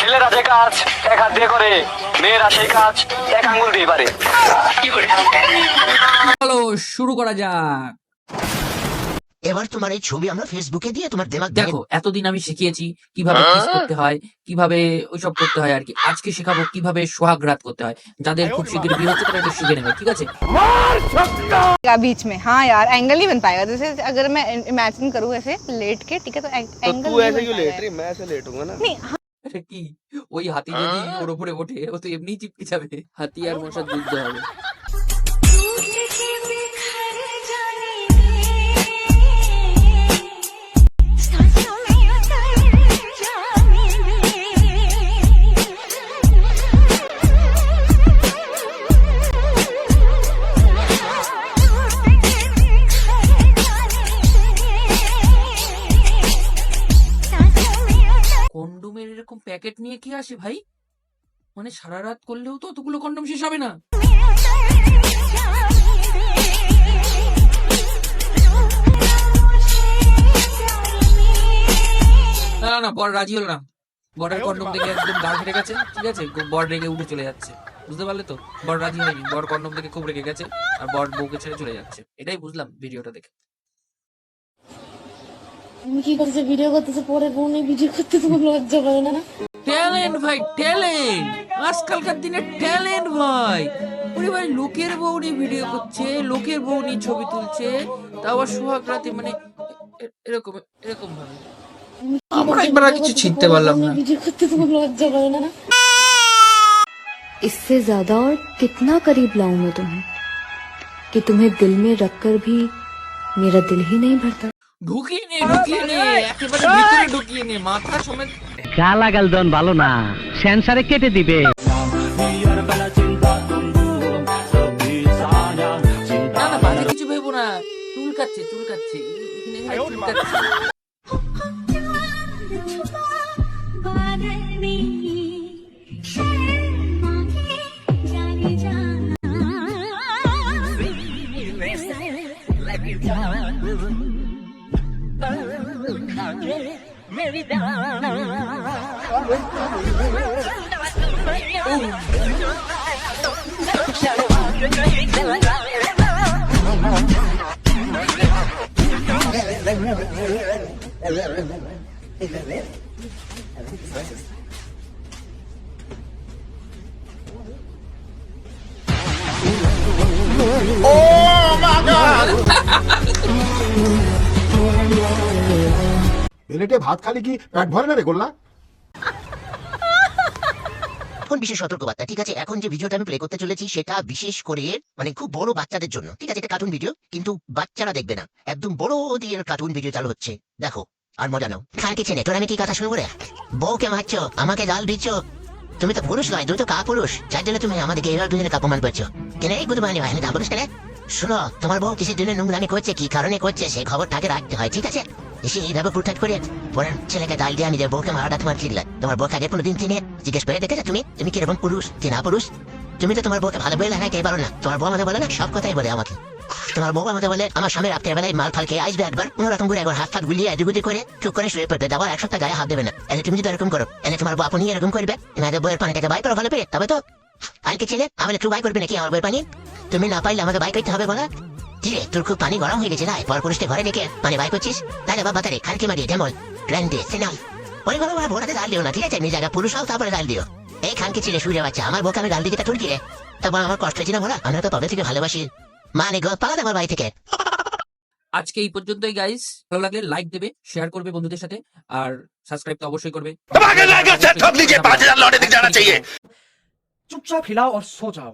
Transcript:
ছেলেরা যে কাজ এক হাত দিয়ে করে, মেয়েরা সেই কাজ এক আঙ্গুল দিয়ে পারে। চলো শুরু করা যাক। এবার তোমার এই ছবি আমরা ফেসবুকে দিয়ে তোমার দেমাগ দেখো এতদিন আমি শিখিয়েছি কিভাবে কিস করতে হয়, কিভাবে ওইসব করতে হয় আর কি। আজকে শেখাবো কিভাবে সোহাগরাত করতে হয়। যাদের খুব শিগগিরই বিয়ে হচ্ছে তারা একটু শিখে নেবে, ঠিক আছে? बीच में हाँ यार एंगल नहीं बन पाएगा। जैसे अगर मैं इमेजिन करूँ ऐसे लेट के, ठीक है, तो एंगल तू ऐसे क्यों लेट रही? मैं ऐसे लेटूंगा ना। नहीं এটা কি ওই হাতি যদি ওর উপরে ওঠে ও তো এমনিই চিপকে যাবে। হাতি আর মশার যুদ্ধ হবে। কন্ডোমের এরকম প্যাকেট নিয়ে কি আসে ভাই? মানে সারা রাত করলেও তো অতগুলো কন্ডোম শেষ হবে না। না না, বর রাজি হলো না। বরের কন্ডোম দেখে একদম গা ফেটে গেছে, ঠিক আছে? বর রেগে উঠে চলে যাচ্ছে, বুঝতে পারলে তো? বর রাজি হয়নি, বর কন্ডোম দেখে খুব রেগে গেছে আর বর বউকে ছেড়ে চলে যাচ্ছে। এটাই বুঝলাম ভিডিওটা দেখে। আমি কি করতেছে ভিডিও করতেছে, পরে বোনে ভিডিও করতে তোমার লজ্জা করে না? ট্যালেন্ট ভাই, ট্যালেন্ট। আজকালকার দিনে ট্যালেন্ট ভাই। ওরে ভাই, লোকের বউ নিয়ে ভিডিও করছে, লোকের বউ নিয়ে ছবি তুলছে, তাও আবার সোহাগ রাতে, মানে এরকম এরকম ভাবে। আমরা একবার আর কিছু ছিটতে পারলাম না। ভিডিও করতে তোমার লজ্জা করে না? इससे ज्यादा और कितना करीब लाऊं मैं तुम्हें कि तुम्हें दिल में रखकर भी मेरा दिल ही नहीं भरता। ঢুকিয়ে নে, একেবারে ভিতরে ঢুকিয়ে নে, মাথা সমেত। গালাগাল দন ভালো না, সেন্সারে কেটে দিবে। না না, বাজে কিছু ভেবো না। চুলকাচ্ছে এখানে চুলকাচ্ছে। প্লেটে ভাত খালি কি পেট ভরে না রে গোল্লা? এখন বিশেষ সতর্কবার্তা, ঠিক আছে? এখন যে ভিডিওটা আমি প্লে করতে চলেছি সেটা বিশেষ করে মানে খুব বড় বাচ্চাদের জন্য, ঠিক আছে? এটা কার্টুন ভিডিও, কিন্তু বাচ্চারা দেখবে না। একদম বড় দিয়ে কার্টুন ভিডিও চালু হচ্ছে, দেখো আর মজা নাও। খায় ছেলে, তোর আমি কি কথা শুনবো রে? বউকে মারছো, আমাকে জাল দিচ্ছ। তুমি তো পুরুষ নয়, তুমি তো কা পুরুষ, যার জন্য তুমি আমাদেরকে এবার দুজনে কাপমান করছো। কেন এই গুড মানে হয় না পুরুষ কেন? শোনো, তোমার বউ কিসের জন্য নোংরামি করছে, কি কারণে করছে, সেই খবরটাকে রাখতে হয়, ঠিক আছে? এসে এইভাবে প্রোটেক্ট করে পরের ছেলেকে ডাল দিয়ে আমি যে বউকে মারাটা তোমার ঠিক লাগে? তোমার বউকে আগে কোনোদিন চিনে জিজ্ঞেস করে দেখেছো তুমি কিরকম পুরুষ কি না পুরুষ? তুমি তো তোমার বউকে ভালো বলে লাগাইতে পারো না। তোমার বউ আমাকে বলে না, সব কথাই বলে আমাকে। তোমার বউ আমাকে বলে আমার স্বামী রাত্রের বেলায় মাল ফাল খেয়ে আসবে একবার, কোনোরকম করে একবার হাত ফাত গুলিয়ে এদিগুদি করে চুপ করে শুয়ে পড়বে, আবার এক সপ্তাহ গায়ে হাত দেবে না। এলে তুমি যদি এরকম করো, এলে তোমার বউ আপনি এরকম করবে, তোমাদের বউয়ের পানিটাকে বাই করো ভালো পেরে, তবে তো আজকে ছেলে আমাদের একটু বাই করবে নাকি আমার বউয়ের পানি? তুমি না পাইলে আমাকে বাই করতে হবে বলা। ঠিক আছে, তোর খুব পানি গরম হয়ে গেছে না, পর পুরুষকে ঘরে রেখে পানি বাই করছিস? তাহলে বাবা তারে খানকি মারিয়ে ডেমল গ্র্যান্ডে সিনাল ওই ভালো ভালো ভোটাতে ডাল দিও না, ঠিক আছে? নিজে আগে পুরুষ হও তারপরে ডাল দিও। এই খানকি ছেলে শুয়ে বাচ্চা আমার বউকে আমি ডাল দিকে টুলকি রে, তারপর আমার কষ্ট হচ্ছে না বলা? আমরা তো তবে থেকে ভালোবাসি, মানে গো পালা আমার বাড়ি থেকে। আজকে এই পর্যন্তই গাইস। ভালো লাগলে লাইক দেবে, শেয়ার করবে বন্ধুদের সাথে, আর সাবস্ক্রাইব তো অবশ্যই করবে। चुपचाप हिलाओ और सो जाओ।